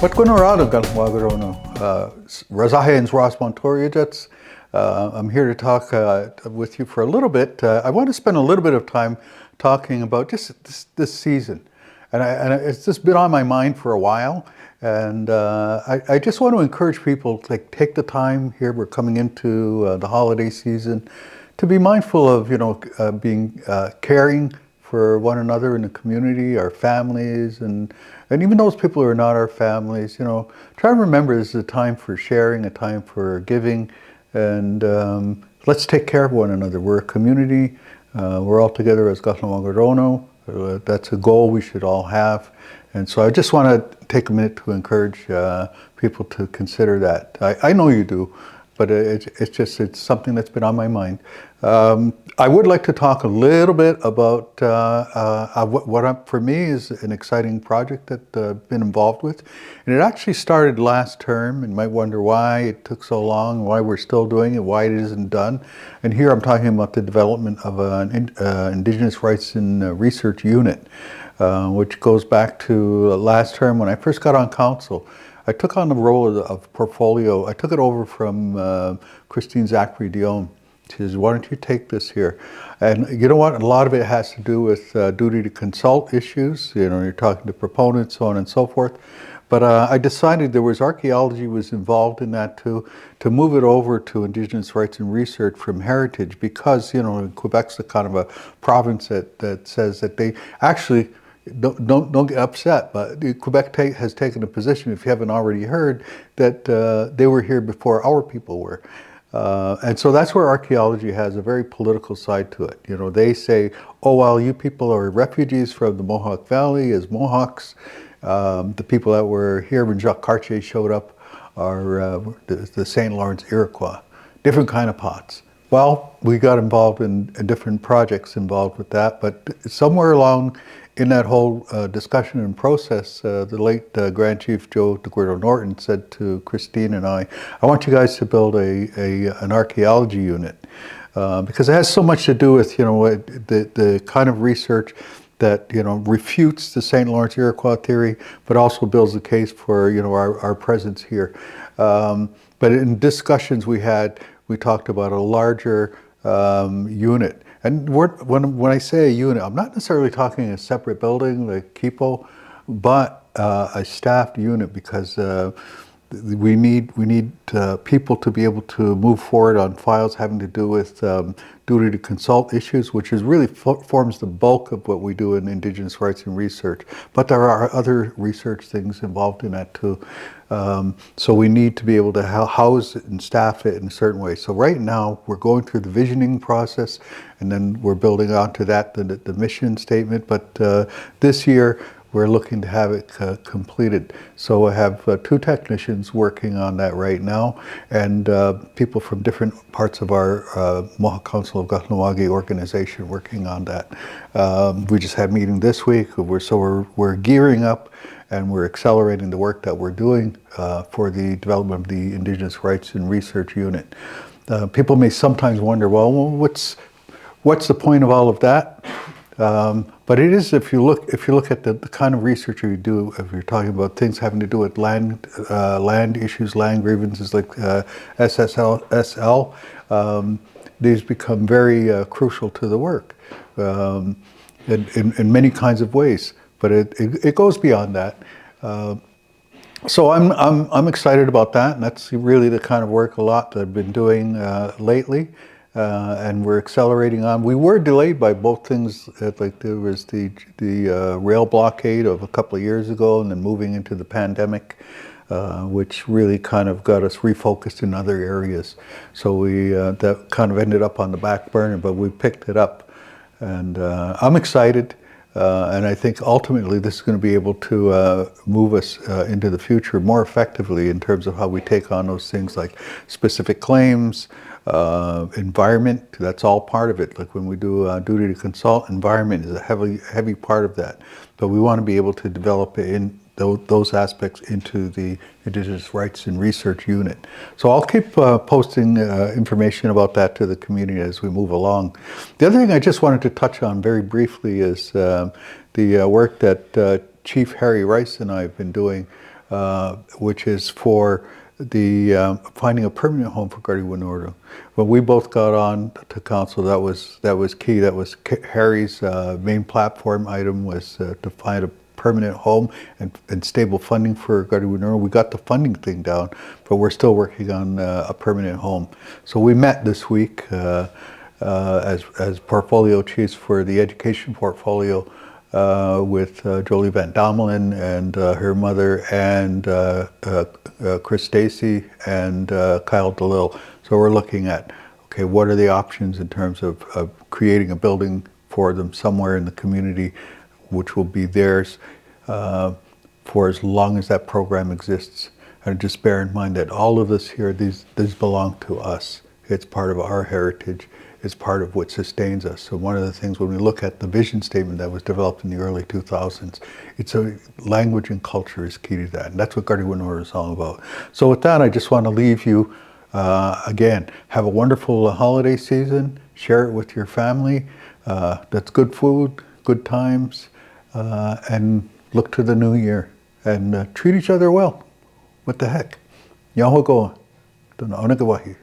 Patkunarado Kahanwà Ratsénhaienhs Ross Montour. I'm here to talk with you for a little bit. I want to spend a little bit of time talking about just this season. And it's just been on my mind for a while. And I just want to encourage people to take the time here. We're coming into the holiday season to be mindful of, being caring for one another in the community, our families, and even those people who are not our families. Try to remember this is a time for sharing, a time for giving, and let's take care of one another. We're a community. We're all together as KahnawakeTV. That's a goal we should all have. And so I just want to take a minute to encourage people to consider that. I know you do, but it's something that's been on my mind. I would like to talk a little bit about what for me is an exciting project that I've been involved with. And it actually started last term, and you might wonder why it took so long, why we're still doing it, why it isn't done. And here I'm talking about the development of an Indigenous Rights and Research Unit, which goes back to last term when I first got on council. I took on the role of portfolio. I took it over from Christine Zachary-Dion. She says, why don't you take this here? And you know what? A lot of it has to do with duty to consult issues. You're talking to proponents, so on and so forth. But I decided there was archaeology was involved in that too, to move it over to Indigenous Rights and Research from Heritage, because, Quebec's a kind of a province that says that they actually, don't get upset, but Quebec has taken a position, if you haven't already heard, that they were here before our people were. And so that's where archaeology has a very political side to it. They say, oh, well, you people are refugees from the Mohawk Valley as Mohawks. The people that were here when Jacques Cartier showed up are the St. Lawrence Iroquois, different kind of pots. Well, we got involved in different projects involved with that, but somewhere along in that whole discussion and process, the late Grand Chief Joe DeGuerto Norton said to Christine and I want you guys to build an archaeology unit, because it has so much to do with, the kind of research that, refutes the St. Lawrence Iroquois theory, but also builds the case for, our presence here. But in discussions we had, we talked about a larger unit. And when I say a unit, I'm not necessarily talking a separate building like Kipo, but a staffed unit, because we need people to be able to move forward on files having to do with duty to consult issues, which is really forms the bulk of what we do in Indigenous Rights and Research. But there are other research things involved in that too. So we need to be able to house it and staff it in a certain way. So right now we're going through the visioning process, and then we're building onto that the mission statement. But this year we're looking to have it completed. So I have two technicians working on that right now, and people from different parts of our Mohawk Council of Kahnawake organization working on that. We just had a meeting this week, we're gearing up, and we're accelerating the work that we're doing for the development of the Indigenous Rights and Research Unit. People may sometimes wonder, well, what's the point of all of that? But it is, if you look at the kind of research you do, if you're talking about things having to do with land issues, land grievances like SL, these become very crucial to the work in many kinds of ways. But it goes beyond that. So I'm excited about that, and that's really the kind of work a lot that I've been doing lately. And we're accelerating on. We were delayed by both things. There was the rail blockade of a couple of years ago, and then moving into the pandemic, which really kind of got us refocused in other areas. So that kind of ended up on the back burner, but we picked it up, and I'm excited. And I think ultimately this is going to be able to move us into the future more effectively in terms of how we take on those things like specific claims, environment. That's all part of it. Like when we do duty to consult, environment is a heavy part of that. But we want to be able to develop it in those aspects into the Indigenous Rights and Research Unit. So I'll keep posting information about that to the community as we move along. The other thing I just wanted to touch on very briefly is the work that Chief Harry Rice and I have been doing which is for the finding a permanent home for Gardy Winora. When we both got on to council, that was key. That was Harry's main platform item, was to find a permanent home and stable funding for Gardy Winora. We got the funding thing down, but we're still working on a permanent home. So we met this week as portfolio chiefs for the education portfolio with Jolie Van Domelen and her mother, and Chris Stacy and Kyle DeLille. So we're looking at, okay, what are the options in terms of creating a building for them somewhere in the community, which will be theirs for as long as that program exists. And just bear in mind that all of this here, these belong to us. It's part of our heritage. It's part of what sustains us. So one of the things when we look at the vision statement that was developed in the early 2000s, it's a language and culture is key to that. And that's what Gardy Winora is all about. So with that, I just want to leave you, again, have a wonderful holiday season. Share it with your family. That's good food, good times, and look to the new year. And treat each other well. What the heck? Yahogoa. Dona Onagawahi.